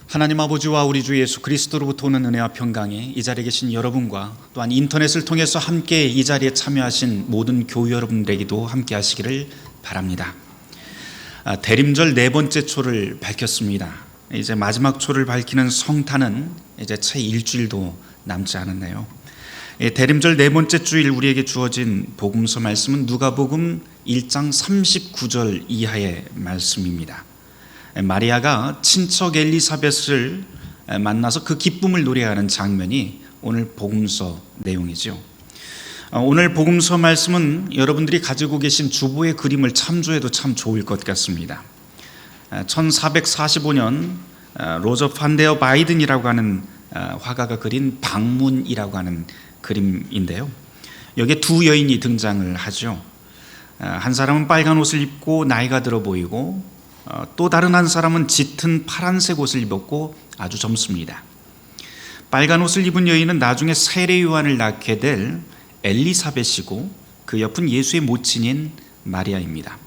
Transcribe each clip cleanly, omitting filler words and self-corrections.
하나님 아버지와 우리 주 예수 그리스도로부터 오는 은혜와 평강이 이 자리에 계신 여러분과 또한 인터넷을 통해서 함께 이 자리에 참여하신 모든 교회 여러분들에게도 함께 하시기를 바랍니다. 대림절 네 번째 초를 밝혔습니다. 이제 마지막 초를 밝히는 성탄은 이제 채 일주일도 남지 않았네요. 대림절 네 번째 주일 우리에게 주어진 복음서 말씀은 누가복음 1장 39절 이하의 말씀입니다. 마리아가 친척 엘리사벳을 만나서 그 기쁨을 노래하는 장면이 오늘 복음서 내용이죠. 오늘 복음서 말씀은 여러분들이 가지고 계신 주보의 그림을 참조해도 참 좋을 것 같습니다. 1445년 로저 판데어 바이든이라고 하는 화가가 그린 방문이라고 하는 그림인데요. 여기에 두 여인이 등장을 하죠. 한 사람은 빨간 옷을 입고 나이가 들어 보이고 또 다른 한 사람은 짙은 파란색 옷을 입었고 아주 젊습니다. 빨간 옷을 입은 여인은 나중에 세례 요한을 낳게 될 엘리사벳이고 그 옆은 예수의 모친인 마리아입니다.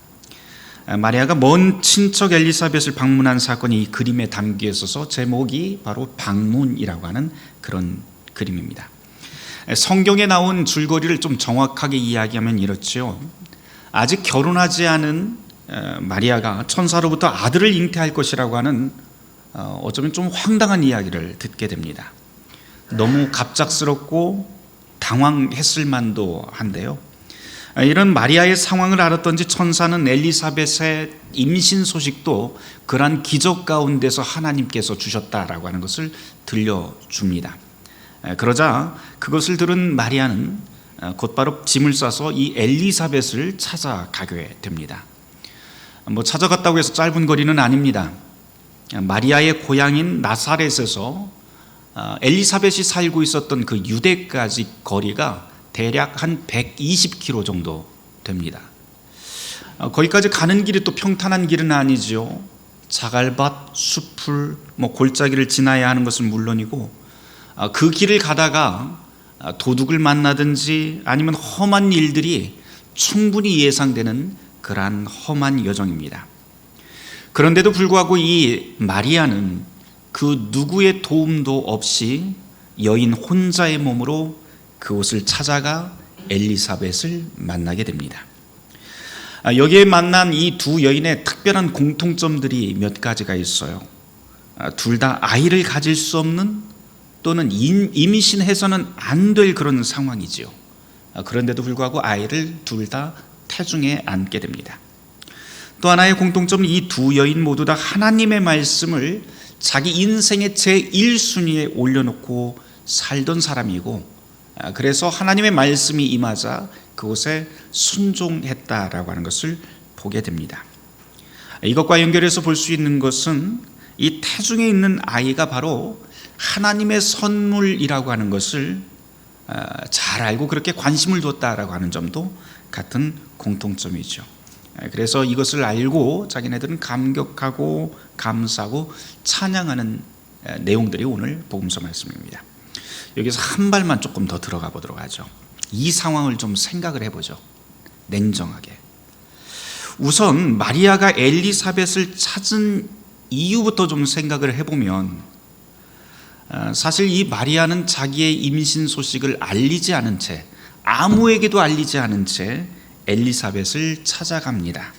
마리아가 먼 친척 엘리사벳을 방문한 사건이 이 그림에 담겨 있어서 제목이 바로 방문이라고 하는 그런 그림입니다. 성경에 나온 줄거리를 좀 정확하게 이야기하면 이렇죠. 아직 결혼하지 않은 마리아가 천사로부터 아들을 잉태할 것이라고 하는 어쩌면 좀 황당한 이야기를 듣게 됩니다. 너무 갑작스럽고 당황했을 만도 한데요. 이런 마리아의 상황을 알았던지 천사는 엘리사벳의 임신 소식도 그러한 기적 가운데서 하나님께서 주셨다라고 하는 것을 들려줍니다. 그러자 그것을 들은 마리아는 곧바로 짐을 싸서 이 엘리사벳을 찾아가게 됩니다. 찾아갔다고 해서 짧은 거리는 아닙니다. 마리아의 고향인 나사렛에서 엘리사벳이 살고 있었던 그 유대까지 거리가 대략 한 120km 정도 됩니다. 거기까지 가는 길이 또 평탄한 길은 아니죠. 자갈밭, 숲을, 골짜기를 지나야 하는 것은 물론이고 그 길을 가다가 도둑을 만나든지 아니면 험한 일들이 충분히 예상되는 그러한 험한 여정입니다. 그런데도 불구하고 이 마리아는 그 누구의 도움도 없이 여인 혼자의 몸으로 그곳을 찾아가 엘리사벳을 만나게 됩니다. 여기에 만난 이 두 여인의 특별한 공통점들이 몇 가지가 있어요. 둘 다 아이를 가질 수 없는 또는 임신해서는 안 될 그런 상황이지요. 그런데도 불구하고 아이를 둘 다 태중에 안게 됩니다. 또 하나의 공통점은 이 두 여인 모두 다 하나님의 말씀을 자기 인생의 제1순위에 올려놓고 살던 사람이고 그래서 하나님의 말씀이 임하자 그곳에 순종했다라고 하는 것을 보게 됩니다. 이것과 연결해서 볼 수 있는 것은 이 태중에 있는 아이가 바로 하나님의 선물이라고 하는 것을 잘 알고 그렇게 관심을 뒀다라고 하는 점도 같은 공통점이죠. 그래서 이것을 알고 자기네들은 감격하고 감사하고 찬양하는 내용들이 오늘 복음서 말씀입니다. 여기서 한 발만 조금 더 들어가 보도록 하죠. 이 상황을 좀 생각을 해보죠. 냉정하게. 우선 마리아가 엘리사벳을 찾은 이유부터 좀 생각을 해보면 사실 이 마리아는 자기의 임신 소식을 알리지 않은 채 아무에게도 알리지 않은 채 엘리사벳을 찾아갑니다.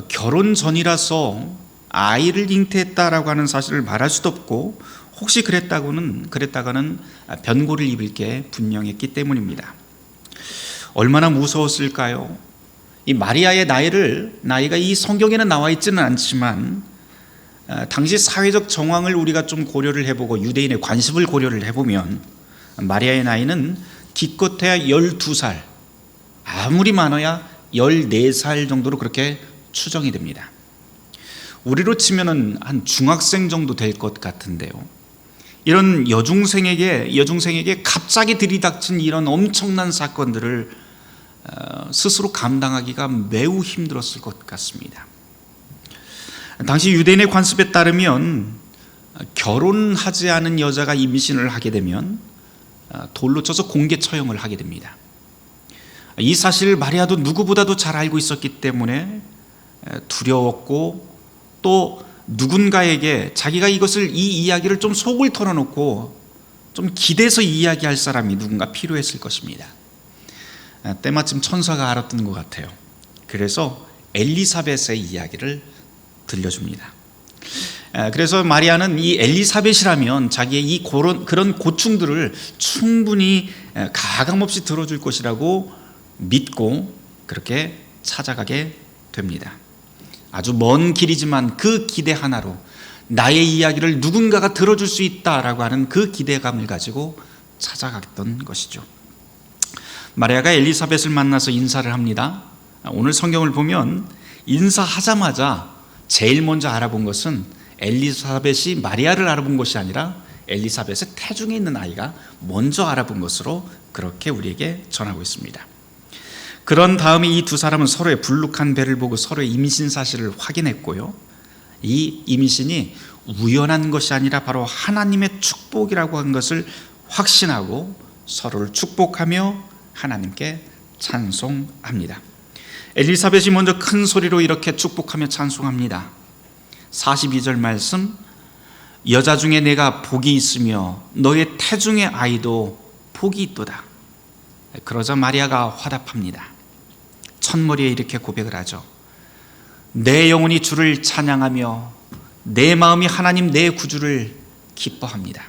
결혼 전이라서 아이를 잉태했다라고 하는 사실을 말할 수도 없고 혹시 그랬다가는 변고를 입을 게 분명했기 때문입니다. 얼마나 무서웠을까요? 이 마리아의 나이가 이 성경에는 나와 있지는 않지만 당시 사회적 정황을 우리가 좀 고려를 해보고 유대인의 관습을 고려를 해보면 마리아의 나이는 기껏해야 12살, 아무리 많아야 14살 정도로 그렇게 추정이 됩니다. 우리로 치면은 한 중학생 정도 될 것 같은데요. 이런 여중생에게 갑자기 들이닥친 이런 엄청난 사건들을 스스로 감당하기가 매우 힘들었을 것 같습니다. 당시 유대인의 관습에 따르면 결혼하지 않은 여자가 임신을 하게 되면 돌로 쳐서 공개 처형을 하게 됩니다. 이 사실을 마리아도 누구보다도 잘 알고 있었기 때문에 두려웠고 또 누군가에게 자기가 이 이야기를 좀 속을 털어놓고 좀 기대서 이야기할 사람이 누군가 필요했을 것입니다. 때마침 천사가 알았던 것 같아요. 그래서 엘리사벳의 이야기를 들려줍니다. 그래서 마리아는 이 엘리사벳이라면 자기의 그런 고충들을 충분히 가감없이 들어줄 것이라고 믿고 그렇게 찾아가게 됩니다. 아주 먼 길이지만 그 기대 하나로 나의 이야기를 누군가가 들어줄 수 있다라고 하는 그 기대감을 가지고 찾아갔던 것이죠. 마리아가 엘리사벳을 만나서 인사를 합니다. 오늘 성경을 보면 인사하자마자 제일 먼저 알아본 것은 엘리사벳이 마리아를 알아본 것이 아니라 엘리사벳의 태중에 있는 아이가 먼저 알아본 것으로 그렇게 우리에게 전하고 있습니다. 그런 다음에 이 두 사람은 서로의 불룩한 배를 보고 서로의 임신 사실을 확인했고요. 이 임신이 우연한 것이 아니라 바로 하나님의 축복이라고 한 것을 확신하고 서로를 축복하며 하나님께 찬송합니다. 엘리사벳이 먼저 큰 소리로 이렇게 축복하며 찬송합니다. 42절 말씀, 여자 중에 내가 복이 있으며 너의 태중의 아이도 복이 있도다. 그러자 마리아가 화답합니다. 첫머리에 이렇게 고백을 하죠. 내 영혼이 주를 찬양하며 내 마음이 하나님 내 구주를 기뻐합니다.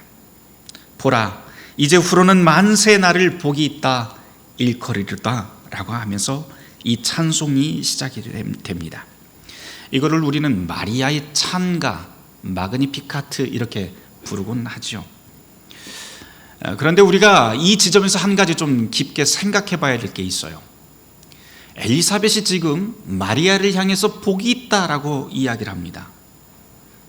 보라, 이제 후로는 만세 나를 복이 있다 일컬으리로다 라고 하면서 이 찬송이 시작이 됩니다. 이거를 우리는 마리아의 찬가, 마그니피카트 이렇게 부르곤 하죠. 그런데 우리가 이 지점에서 한 가지 좀 깊게 생각해 봐야 될 게 있어요. 엘리사벳이 지금 마리아를 향해서 복이 있다라고 이야기를 합니다.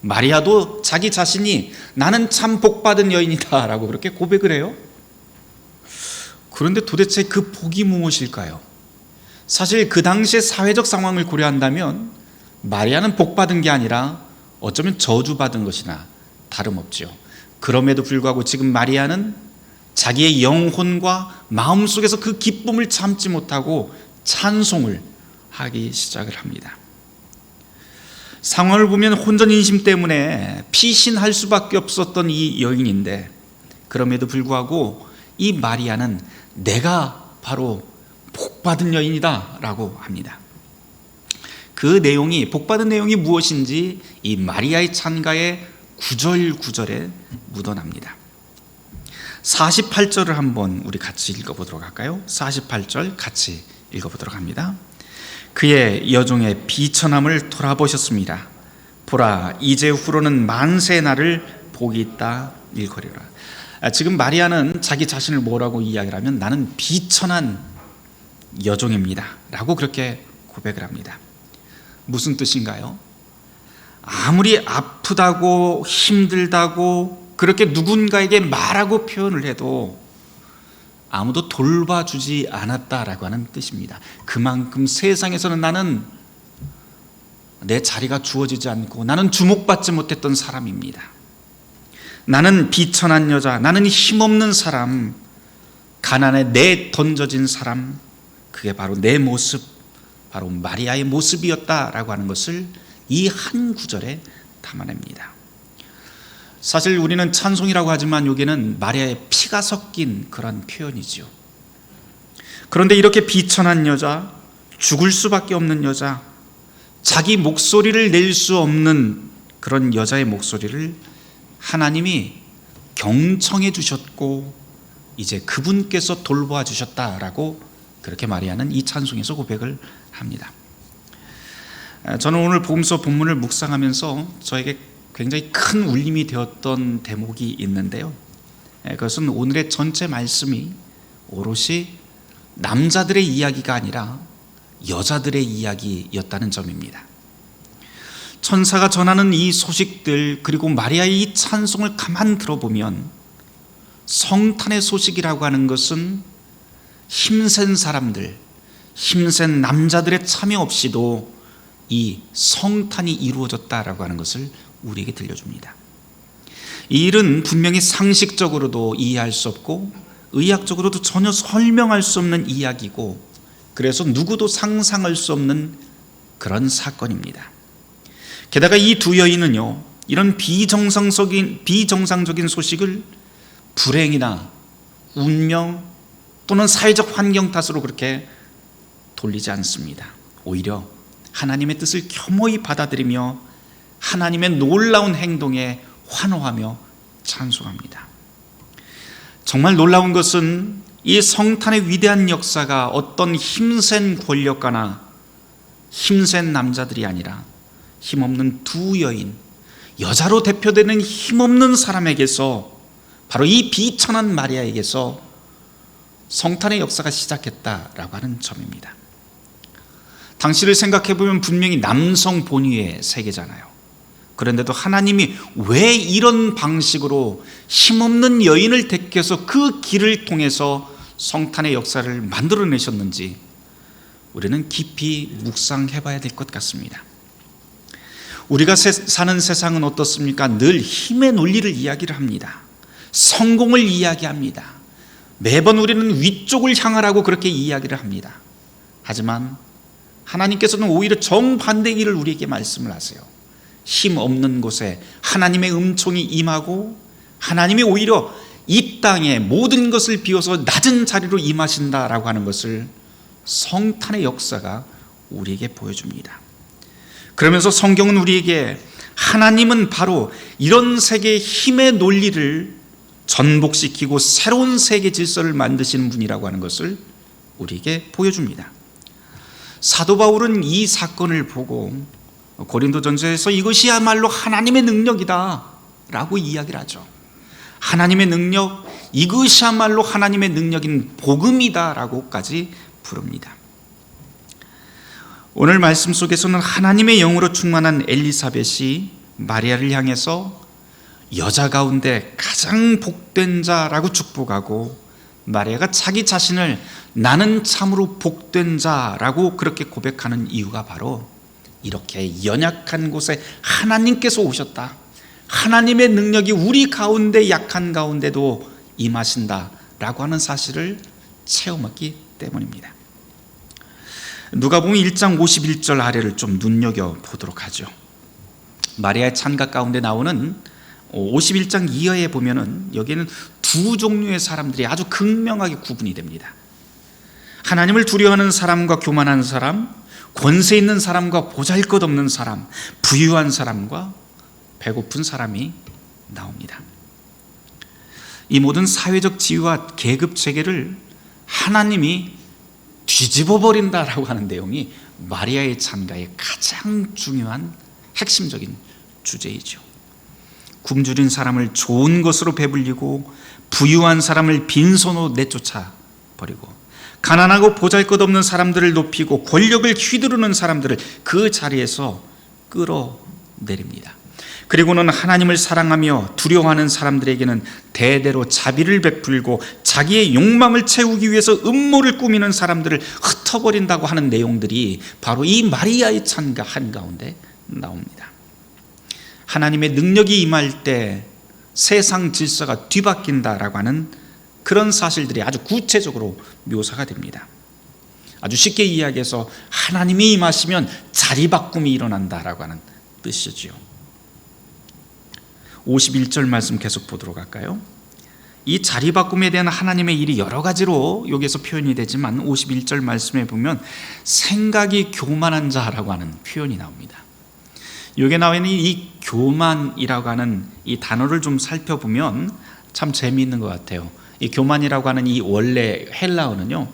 마리아도 자기 자신이 나는 참 복받은 여인이다 라고 그렇게 고백을 해요. 그런데 도대체 그 복이 무엇일까요? 사실 그 당시의 사회적 상황을 고려한다면 마리아는 복받은 게 아니라 어쩌면 저주받은 것이나 다름없죠. 그럼에도 불구하고 지금 마리아는 자기의 영혼과 마음속에서 그 기쁨을 참지 못하고 찬송을 하기 시작을 합니다. 상황을 보면 혼전인심 때문에 피신할 수밖에 없었던 이 여인인데 그럼에도 불구하고 이 마리아는 내가 바로 복받은 여인이다 라고 합니다. 그 내용이, 복받은 내용이 무엇인지 이 마리아의 찬가의 구절구절에 묻어납니다. 48절을 한번 우리 같이 읽어보도록 할까요? 48절 같이 읽어보도록 합니다. 그의 여종의 비천함을 돌아보셨습니다. 보라, 이제 후로는 만세 나를 복이 있다 일컬으리라. 지금 마리아는 자기 자신을 뭐라고 이야기를 하면 나는 비천한 여종입니다 라고 그렇게 고백을 합니다. 무슨 뜻인가요? 아무리 아프다고 힘들다고 그렇게 누군가에게 말하고 표현을 해도 아무도 돌봐주지 않았다라고 하는 뜻입니다. 그만큼 세상에서는 나는 내 자리가 주어지지 않고 나는 주목받지 못했던 사람입니다. 나는 비천한 여자, 나는 힘없는 사람, 가난에 내던져진 사람, 그게 바로 내 모습, 바로 마리아의 모습이었다라고 하는 것을 이 한 구절에 담아냅니다. 사실 우리는 찬송이라고 하지만 여기는 마리아의 피가 섞인 그런 표현이지요. 그런데 이렇게 비천한 여자, 죽을 수밖에 없는 여자, 자기 목소리를 낼 수 없는 그런 여자의 목소리를 하나님이 경청해 주셨고 이제 그분께서 돌보아 주셨다라고 그렇게 마리아는 이 찬송에서 고백을 합니다. 저는 오늘 복음서 본문을 묵상하면서 저에게 굉장히 큰 울림이 되었던 대목이 있는데요. 그것은 오늘의 전체 말씀이 오롯이 남자들의 이야기가 아니라 여자들의 이야기였다는 점입니다. 천사가 전하는 이 소식들 그리고 마리아의 이 찬송을 가만 들어보면 성탄의 소식이라고 하는 것은 힘센 사람들, 힘센 남자들의 참여 없이도 이 성탄이 이루어졌다라고 하는 것을 우리에게 들려줍니다. 이 일은 분명히 상식적으로도 이해할 수 없고 의학적으로도 전혀 설명할 수 없는 이야기고 그래서 누구도 상상할 수 없는 그런 사건입니다. 게다가 이 두 여인은요, 이런 비정상적인 소식을 불행이나 운명 또는 사회적 환경 탓으로 그렇게 돌리지 않습니다. 오히려 하나님의 뜻을 겸허히 받아들이며 하나님의 놀라운 행동에 환호하며 찬송합니다. 정말 놀라운 것은 이 성탄의 위대한 역사가 어떤 힘센 권력가나 힘센 남자들이 아니라 힘없는 두 여인, 여자로 대표되는 힘없는 사람에게서, 바로 이 비천한 마리아에게서 성탄의 역사가 시작했다라고 하는 점입니다. 당시를 생각해보면 분명히 남성 본위의 세계잖아요. 그런데도 하나님이 왜 이런 방식으로 힘없는 여인을 택해서 그 길을 통해서 성탄의 역사를 만들어내셨는지 우리는 깊이 묵상해봐야 될 것 같습니다. 우리가 사는 세상은 어떻습니까? 늘 힘의 논리를 이야기를 합니다. 성공을 이야기합니다. 매번 우리는 위쪽을 향하라고 그렇게 이야기를 합니다. 하지만 하나님께서는 오히려 정반대의 일을 우리에게 말씀을 하세요. 힘 없는 곳에 하나님의 음총이 임하고 하나님이 오히려 이 땅에 모든 것을 비워서 낮은 자리로 임하신다라고 하는 것을 성탄의 역사가 우리에게 보여줍니다. 그러면서 성경은 우리에게 하나님은 바로 이런 세계의 힘의 논리를 전복시키고 새로운 세계 질서를 만드시는 분이라고 하는 것을 우리에게 보여줍니다. 사도 바울은 이 사건을 보고 고린도전서에서 이것이야말로 하나님의 능력이다 라고 이야기를 하죠. 하나님의 능력, 이것이야말로 하나님의 능력인 복음이다 라고까지 부릅니다. 오늘 말씀 속에서는 하나님의 영으로 충만한 엘리사벳이 마리아를 향해서 여자 가운데 가장 복된 자라고 축복하고, 마리아가 자기 자신을 나는 참으로 복된 자라고 그렇게 고백하는 이유가 바로 이렇게 연약한 곳에 하나님께서 오셨다, 하나님의 능력이 우리 가운데 약한 가운데도 임하신다라고 하는 사실을 체험했기 때문입니다. 누가복음 1장 51절 아래를 좀 눈여겨보도록 하죠. 마리아의 찬가 가운데 나오는 51장 이하에 보면은 여기에는 두 종류의 사람들이 아주 극명하게 구분이 됩니다. 하나님을 두려워하는 사람과 교만한 사람, 권세 있는 사람과 보잘것없는 사람, 부유한 사람과 배고픈 사람이 나옵니다. 이 모든 사회적 지위와 계급 체계를 하나님이 뒤집어 버린다라고 하는 내용이 마리아의 찬가의 가장 중요한 핵심적인 주제이죠. 굶주린 사람을 좋은 것으로 배불리고 부유한 사람을 빈손으로 내쫓아 버리고 가난하고 보잘것없는 사람들을 높이고 권력을 휘두르는 사람들을 그 자리에서 끌어내립니다. 그리고는 하나님을 사랑하며 두려워하는 사람들에게는 대대로 자비를 베풀고 자기의 욕망을 채우기 위해서 음모를 꾸미는 사람들을 흩어버린다고 하는 내용들이 바로 이 마리아의 찬가 한가운데 나옵니다. 하나님의 능력이 임할 때 세상 질서가 뒤바뀐다라고 하는 그런 사실들이 아주 구체적으로 묘사가 됩니다. 아주 쉽게 이야기해서 하나님이 임하시면 자리 바꿈이 일어난다라고 하는 뜻이죠. 51절 말씀 계속 보도록 할까요? 이 자리 바꿈에 대한 하나님의 일이 여러 가지로 여기서 표현이 되지만 51절 말씀에 보면 생각이 교만한 자라고 하는 표현이 나옵니다. 여기에 나와 있는 이 교만이라고 하는 이 단어를 좀 살펴보면 참 재미있는 것 같아요. 이 교만이라고 하는 이 원래 헬라어는요,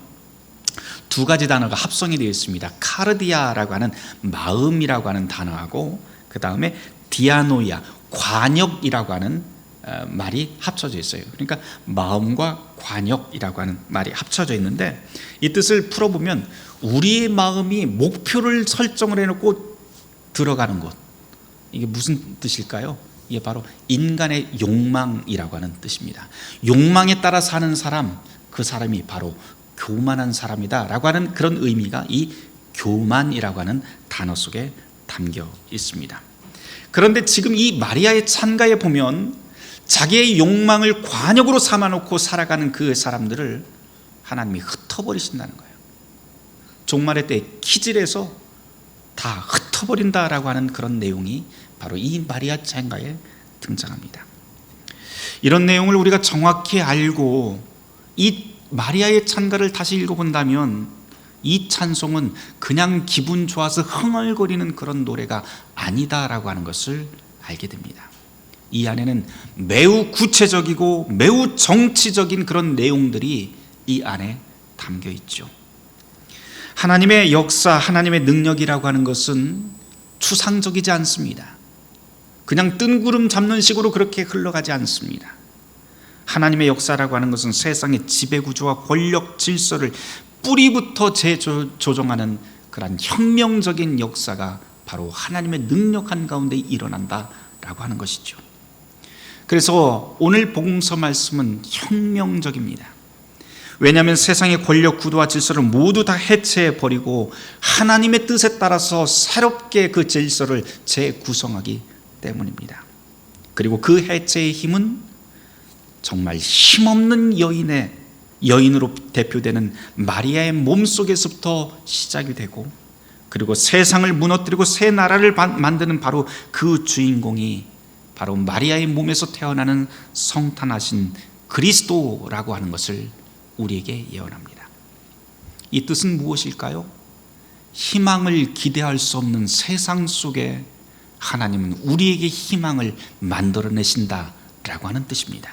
두 가지 단어가 합성이 되어 있습니다. 카르디아라고 하는 마음이라고 하는 단어하고 그 다음에 디아노이아, 관역이라고 하는 말이 합쳐져 있어요. 그러니까 마음과 관역이라고 하는 말이 합쳐져 있는데, 이 뜻을 풀어보면 우리의 마음이 목표를 설정을 해놓고 들어가는 곳, 이게 무슨 뜻일까요? 이게 바로 인간의 욕망이라고 하는 뜻입니다. 욕망에 따라 사는 사람, 그 사람이 바로 교만한 사람이다 라고 하는 그런 의미가 이 교만이라고 하는 단어 속에 담겨 있습니다. 그런데 지금 이 마리아의 찬가에 보면 자기의 욕망을 관역으로 삼아놓고 살아가는 그 사람들을 하나님이 흩어버리신다는 거예요. 종말의 때 키질에서 다 흩어버린다라고 하는 그런 내용이 바로 이 마리아 찬가에 등장합니다. 이런 내용을 우리가 정확히 알고 이 마리아의 찬가를 다시 읽어본다면 이 찬송은 그냥 기분 좋아서 흥얼거리는 그런 노래가 아니다라고 하는 것을 알게 됩니다. 이 안에는 매우 구체적이고 매우 정치적인 그런 내용들이 이 안에 담겨 있죠. 하나님의 역사, 하나님의 능력이라고 하는 것은 추상적이지 않습니다. 그냥 뜬구름 잡는 식으로 그렇게 흘러가지 않습니다. 하나님의 역사라고 하는 것은 세상의 지배구조와 권력 질서를 뿌리부터 재조정하는 그런 혁명적인 역사가 바로 하나님의 능력 한가운데 일어난다라고 하는 것이죠. 그래서 오늘 복음서 말씀은 혁명적입니다. 왜냐하면 세상의 권력 구도와 질서를 모두 다 해체해버리고 하나님의 뜻에 따라서 새롭게 그 질서를 재구성하기 때문입니다. 그리고 그 해체의 힘은 정말 힘없는 여인으로 대표되는 마리아의 몸속에서부터 시작이 되고, 그리고 세상을 무너뜨리고 새 나라를 만드는 바로 그 주인공이 바로 마리아의 몸에서 태어나는 성탄하신 그리스도라고 하는 것을 우리에게 예언합니다. 이 뜻은 무엇일까요? 희망을 기대할 수 없는 세상 속에 하나님은 우리에게 희망을 만들어내신다라고 하는 뜻입니다.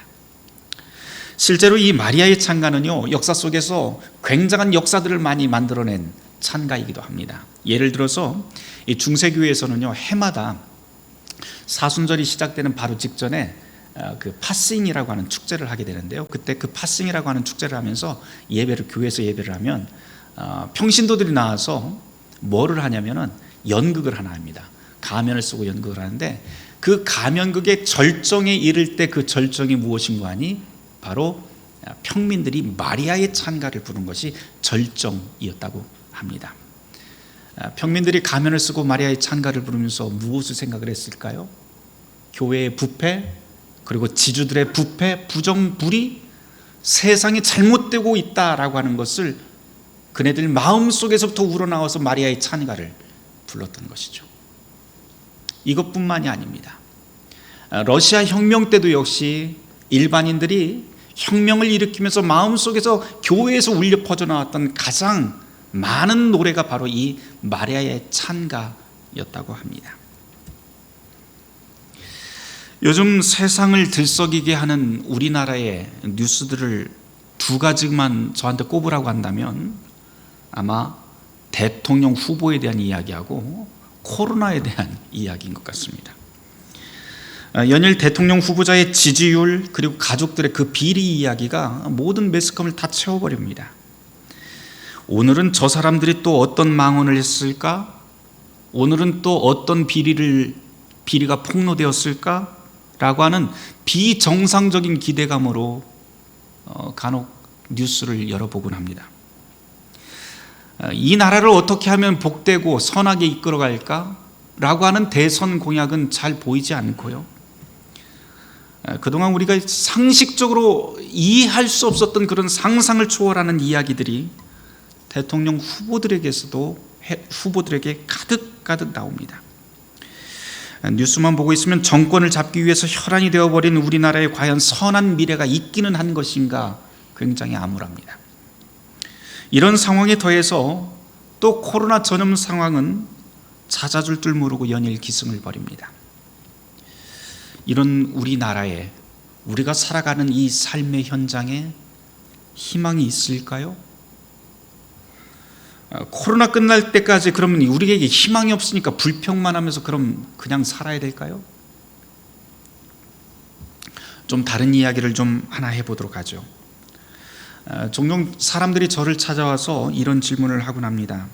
실제로 이 마리아의 찬가는요, 역사 속에서 굉장한 역사들을 많이 만들어낸 찬가이기도 합니다. 예를 들어서 이 중세교회에서는요, 해마다 사순절이 시작되는 바로 직전에 그 파싱이라고 하는 축제를 하게 되는데요. 그때 그 파싱이라고 하는 축제를 하면서 교회에서 예배를 하면 평신도들이 나와서 뭐를 하냐면은 연극을 하나 합니다. 가면을 쓰고 연극을 하는데, 그 가면극의 절정에 이를 때 그 절정이 무엇인가 하니 바로 평민들이 마리아의 찬가를 부른 것이 절정이었다고 합니다. 평민들이 가면을 쓰고 마리아의 찬가를 부르면서 무엇을 생각을 했을까요? 교회의 부패, 그리고 지주들의 부패, 부정부리, 세상이 잘못되고 있다라고 하는 것을 그네들 마음속에서부터 우러나와서 마리아의 찬가를 불렀던 것이죠. 이것뿐만이 아닙니다. 러시아 혁명 때도 역시 일반인들이 혁명을 일으키면서 마음속에서 교회에서 울려 퍼져나왔던 가장 많은 노래가 바로 이 마리아의 찬가였다고 합니다. 요즘 세상을 들썩이게 하는 우리나라의 뉴스들을 두 가지만 저한테 꼽으라고 한다면 아마 대통령 후보에 대한 이야기하고 코로나에 대한 이야기인 것 같습니다. 연일 대통령 후보자의 지지율, 그리고 가족들의 그 비리 이야기가 모든 매스컴을 다 채워버립니다. 오늘은 저 사람들이 또 어떤 망언을 했을까? 오늘은 또 어떤 비리가 폭로되었을까? 라고 하는 비정상적인 기대감으로 간혹 뉴스를 열어보곤 합니다. 이 나라를 어떻게 하면 복되고 선하게 이끌어갈까? 라고 하는 대선 공약은 잘 보이지 않고요. 그동안 우리가 상식적으로 이해할 수 없었던 그런 상상을 초월하는 이야기들이 대통령 후보들에게 가득 나옵니다. 뉴스만 보고 있으면 정권을 잡기 위해서 혈안이 되어버린 우리나라에 과연 선한 미래가 있기는 한 것인가 굉장히 암울합니다. 이런 상황에 더해서 또 코로나 전염 상황은 잦아줄 줄 모르고 연일 기승을 벌입니다. 이런 우리나라에 우리가 살아가는 이 삶의 현장에 희망이 있을까요? 코로나 끝날 때까지 그러면 우리에게 희망이 없으니까 불평만 하면서 그럼 그냥 살아야 될까요? 좀 다른 이야기를 좀 하나 해보도록 하죠. 종종 사람들이 저를 찾아와서 이런 질문을 하곤 합니다.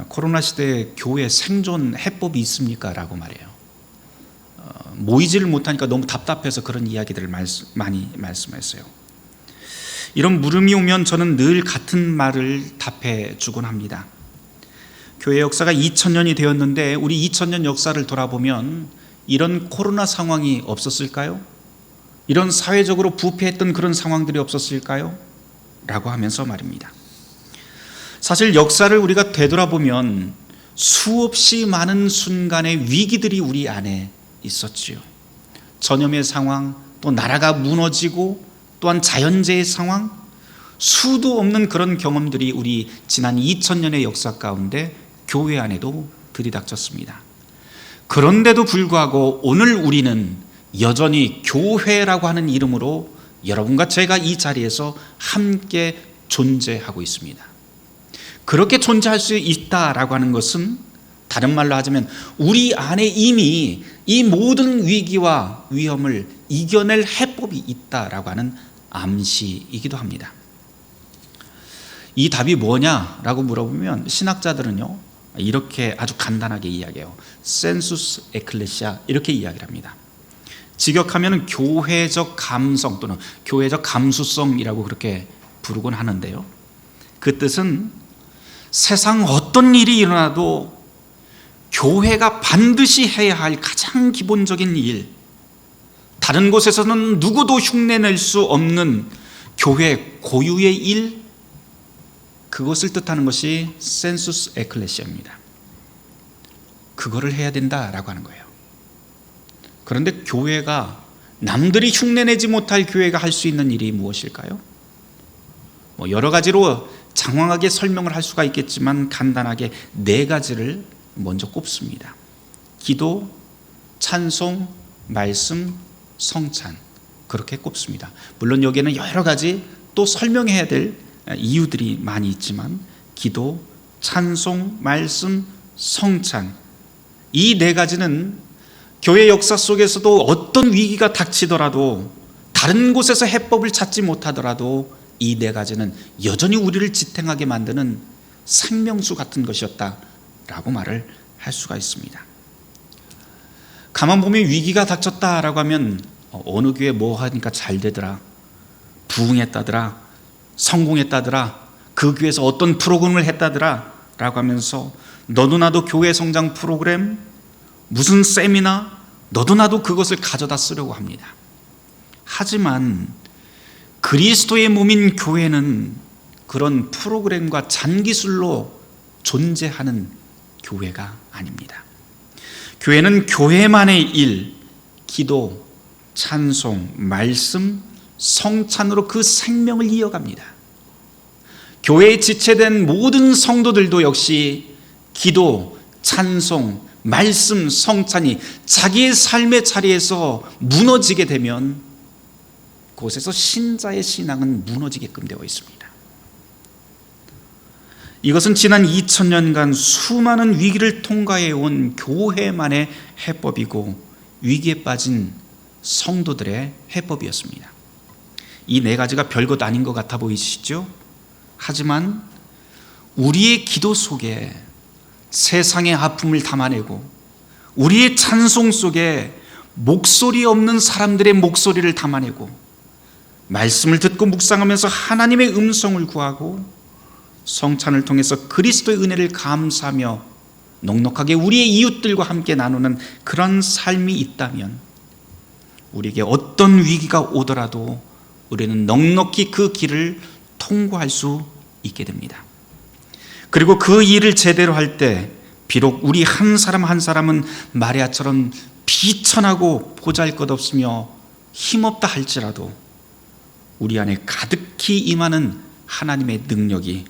코로나 시대에 교회 생존 해법이 있습니까? 라고 말해요. 모이지를 못하니까 너무 답답해서 그런 이야기들을 많이 말씀했어요. 이런 물음이 오면 저는 늘 같은 말을 답해 주곤 합니다. 교회 역사가 2000년이 되었는데 우리 2000년 역사를 돌아보면 이런 코로나 상황이 없었을까요? 이런 사회적으로 부패했던 그런 상황들이 없었을까요? 라고 하면서 말입니다. 사실 역사를 우리가 되돌아보면 수없이 많은 순간의 위기들이 우리 안에 있었지요. 전염의 상황, 또 나라가 무너지고 또한 자연재해 상황, 수도 없는 그런 경험들이 우리 지난 2000년의 역사 가운데 교회 안에도 들이닥쳤습니다. 그런데도 불구하고 오늘 우리는 여전히 교회라고 하는 이름으로 여러분과 제가 이 자리에서 함께 존재하고 있습니다. 그렇게 존재할 수 있다라고 하는 것은 다른 말로 하자면 우리 안에 이미 이 모든 위기와 위험을 이겨낼 해법이 있다라고 하는 암시이기도 합니다. 이 답이 뭐냐라고 물어보면 신학자들은요, 이렇게 아주 간단하게 이야기해요. 센수스 에클레시아, 이렇게 이야기를 합니다. 직역하면 교회적 감성 또는 교회적 감수성이라고 그렇게 부르곤 하는데요, 그 뜻은 세상 어떤 일이 일어나도 교회가 반드시 해야 할 가장 기본적인 일, 다른 곳에서는 누구도 흉내낼 수 없는 교회 고유의 일, 그것을 뜻하는 것이 센수스 에클레시아입니다. 그거를 해야 된다라고 하는 거예요. 그런데 교회가, 남들이 흉내내지 못할 교회가 할 수 있는 일이 무엇일까요? 여러 가지로 장황하게 설명을 할 수가 있겠지만 간단하게 4가지를 먼저 꼽습니다. 기도, 찬송, 말씀, 성찬, 그렇게 꼽습니다. 물론 여기에는 여러 가지 또 설명해야 될 이유들이 많이 있지만 기도, 찬송, 말씀, 성찬, 이 4가지는 교회 역사 속에서도 어떤 위기가 닥치더라도, 다른 곳에서 해법을 찾지 못하더라도 이 4가지는 여전히 우리를 지탱하게 만드는 생명수 같은 것이었다라고 말을 할 수가 있습니다. 가만 보면 위기가 닥쳤다라고 하면 어느 교회 뭐 하니까 잘 되더라, 부흥했다더라, 성공했다더라, 그 교회에서 어떤 프로그램을 했다더라 라고 하면서 너도 나도 교회 성장 프로그램, 무슨 세미나, 너도 나도 그것을 가져다 쓰려고 합니다. 하지만 그리스도의 몸인 교회는 그런 프로그램과 잔기술로 존재하는 교회가 아닙니다. 교회는 교회만의 일, 기도, 찬송, 말씀, 성찬으로 그 생명을 이어갑니다. 교회에 지체된 모든 성도들도 역시 기도, 찬송, 말씀, 성찬이 자기의 삶의 자리에서 무너지게 되면 그곳에서 신자의 신앙은 무너지게끔 되어 있습니다. 이것은 지난 2000년간 수많은 위기를 통과해 온 교회만의 해법이고 위기에 빠진 성도들의 해법이었습니다. 이 4가지가 별것 아닌 것 같아 보이시죠? 하지만 우리의 기도 속에 세상의 아픔을 담아내고 우리의 찬송 속에 목소리 없는 사람들의 목소리를 담아내고 말씀을 듣고 묵상하면서 하나님의 음성을 구하고 성찬을 통해서 그리스도의 은혜를 감사하며 넉넉하게 우리의 이웃들과 함께 나누는 그런 삶이 있다면 우리에게 어떤 위기가 오더라도 우리는 넉넉히 그 길을 통과할 수 있게 됩니다. 그리고 그 일을 제대로 할 때 비록 우리 한 사람 한 사람은 마리아처럼 비천하고 보잘것없으며 힘없다 할지라도 우리 안에 가득히 임하는 하나님의 능력이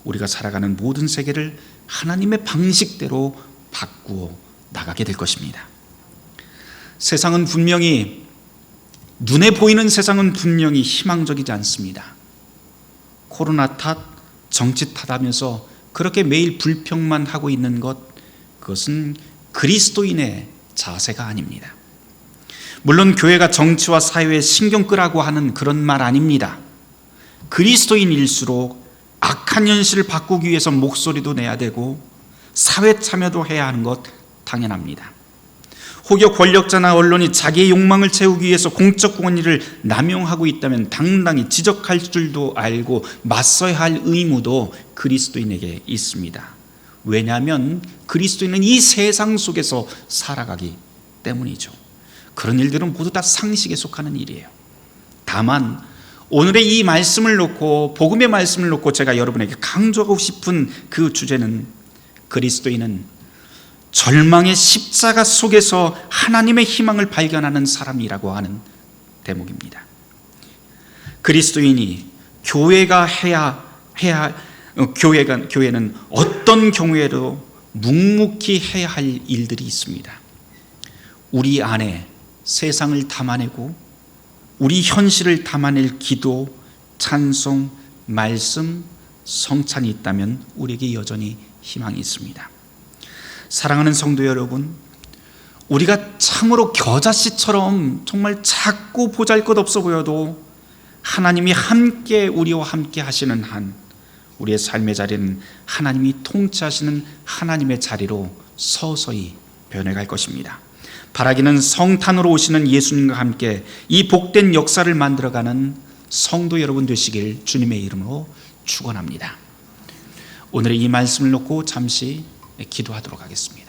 우리가 살아가는 모든 세계를 하나님의 방식대로 바꾸어 나가게 될 것입니다. 세상은 분명히, 눈에 보이는 세상은 분명히 희망적이지 않습니다. 코로나 탓, 정치 탓하면서 그렇게 매일 불평만 하고 있는 것, 그것은 그리스도인의 자세가 아닙니다. 물론 교회가 정치와 사회에 신경 끄라고 하는 그런 말 아닙니다. 그리스도인일수록 악한 현실을 바꾸기 위해서 목소리도 내야 되고 사회 참여도 해야 하는 것 당연합니다. 혹여 권력자나 언론이 자기의 욕망을 채우기 위해서 공적 권위를 남용하고 있다면 당당히 지적할 줄도 알고 맞서야 할 의무도 그리스도인에게 있습니다. 왜냐하면 그리스도인은 이 세상 속에서 살아가기 때문이죠. 그런 일들은 모두 다 상식에 속하는 일이에요. 다만 오늘의 이 말씀을 놓고, 복음의 말씀을 놓고 제가 여러분에게 강조하고 싶은 그 주제는 그리스도인은 절망의 십자가 속에서 하나님의 희망을 발견하는 사람이라고 하는 대목입니다. 그리스도인이 교회는 어떤 경우에도 묵묵히 해야 할 일들이 있습니다. 우리 안에 세상을 담아내고 우리 현실을 담아낼 기도, 찬송, 말씀, 성찬이 있다면 우리에게 여전히 희망이 있습니다. 사랑하는 성도 여러분, 우리가 참으로 겨자씨처럼 정말 작고 보잘것없어 보여도 하나님이 함께 우리와 함께 하시는 한 우리의 삶의 자리는 하나님이 통치하시는 하나님의 자리로 서서히 변해갈 것입니다. 바라기는 성탄으로 오시는 예수님과 함께 이 복된 역사를 만들어가는 성도 여러분 되시길 주님의 이름으로 축원합니다. 오늘의 이 말씀을 놓고 잠시 기도하도록 하겠습니다.